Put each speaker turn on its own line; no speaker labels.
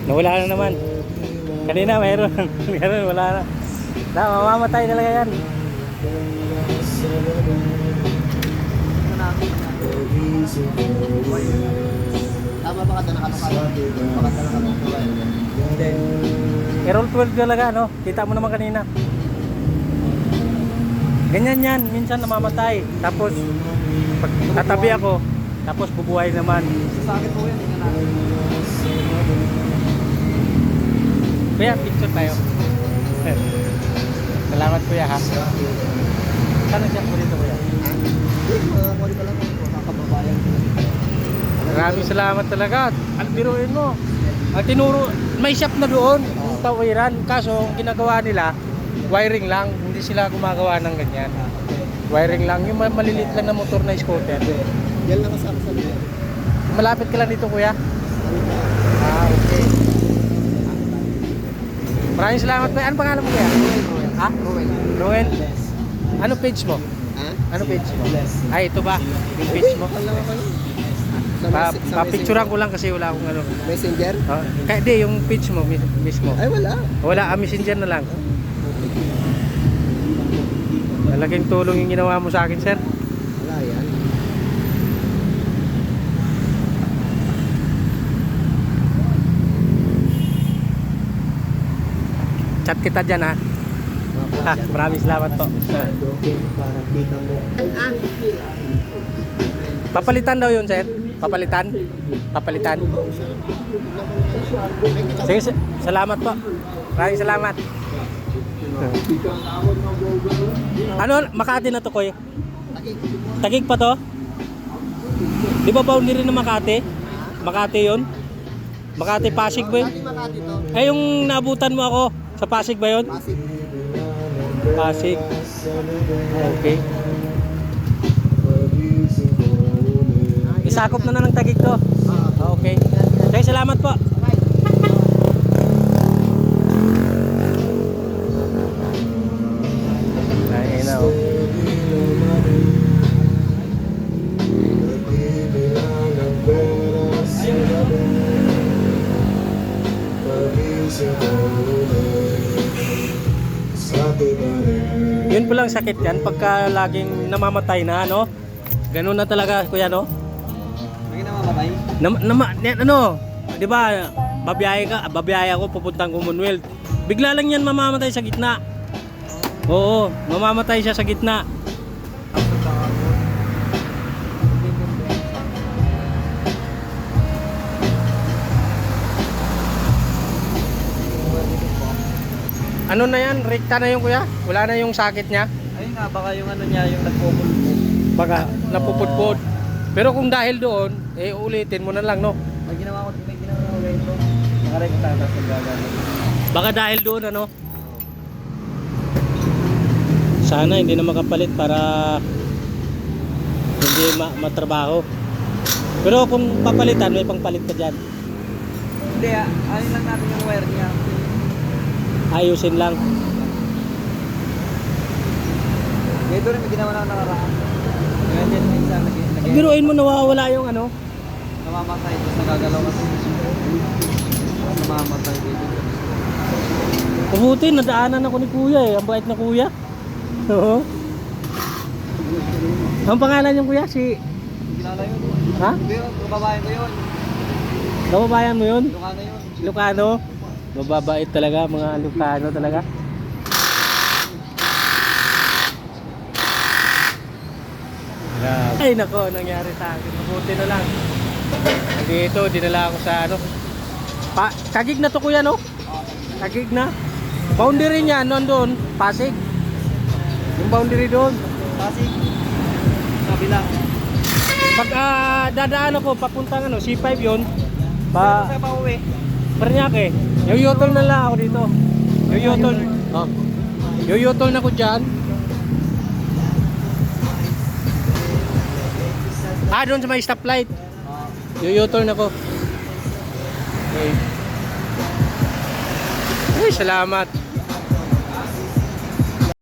Nawala na naman. Kanina mayroon. Ngayon wala na. Mamamatay talaga yan.
Tama ba ka na nakakala? Baka talaga hindi.
Errol 12 talaga, no? Kita mo naman kanina. Ganyan yan, minsan namamatay. Tapos, pag tatabi ako, tapos bubuhay naman.
Sa akin po yan, hindi na natin.
Kuya, picture tayo. Salamat kuya ha. Saan ang po dito kuya?
Mga kuli pa lang ako, kakababayan.
Maraming salamat talaga. Ano biruin mo? Ang tinuro, may shop na doon, yung tawiran. Kaso, ang ginagawa nila, wiring lang. Hindi sila gumagawa ng ganyan. Wiring lang. Yung maliliit lang na motor na scooter.
Yan lang kasama sa lugar.
Malapit ka lang dito kuya? Ah, okay. Maraming salamat kuya. Ano pangalan mo kuya? Ha? Roel. Ano page mo?
Ha?
Ano page mo? Ay, ito ba? Yung page mo?
Alam mo ano?
Pa-picturean ko lang kasi wala akong ano.
Messenger?
Kaya di, yung page mo mismo.
Ay, wala.
Wala, messenger na lang. Malaking tulong yung ginawa mo sa akin, sir.
Wala yan.
Chat kita dyan, ha? Maraming salamat po. Papalitan daw yun, sir. Papalitan? Papalitan? Sige, salamat po. Maraming salamat. Ano, Makati na to, Koy? Taguig pa to? Di ba boundary na Makati? Makati yun? Makati, Pasig ba yun?
Makati to.
Eh, yung naabutan mo ako, sa Pasig ba yun?
Pasig.
Pasig. Okay. Isakop na ng Taguig to. Okay. Sige, salamat po. Ayun na oh. Yun po lang sakit yan pagka laging namamatay na, no? Ganun na talaga, kuya, no?
May namamatay?
Ano, 'di ba? Babiyahe ako pupuntang Commonwealth. Bigla lang 'yan mamamatay sa gitna. Oo, mamamatay siya sa gitna. Ano na 'yan? Rekta na 'yung kuya? Wala na 'yung sakit niya?
Ayun nga, baka yung ano niya, yung nagpupulpo.
Baka napupudpud. Pero kung dahil doon, eh ulitin mo na lang, no?
May ginawa ko ito. Nakarekta na sa gagano.
Baka dahil doon, ano? Sana hindi na makapalit para hindi matrabaho. Pero kung papalitan, may pangpalit ka dyan.
Hindi, ayun lang natin yung wire niya.
Ayusin lang.
Ito rin may ginawa na nakaraan. Kaya dyan may isa
Biruin mo nawawala yung ano?
namamatay ito sa gagalaw kasi. Namamatay dito.
Kabuti, nadaanan ako ni kuya eh. Ang bait na kuya. Oo. Ang pangalan yung kuya? Si...
Kilala yun.
Ha?
Hindi yun, kababayan ko yun.
Kababayan mo yun?
Ilocano yun.
Ilocano? Mababait talaga, mga Ilocano talaga. Ay nako, nangyari sa akin. Mabuti na lang. Dito, dinala ako sa ano. Taguig na to kuya, no? Taguig na. Boundary niya, doon, Pasig. Yung boundary doon.
Pasig. Sabi lang.
Pag dadaan ako, papuntang ano, C5 yun. Pa
pauwi.
Paranaque. Yuyutol na lang ako dito. Yuyutol. Oh. Yuyutol na ko dyan. Doon sa may stoplight. Yuyutol na ko. Okay. Ay, salamat.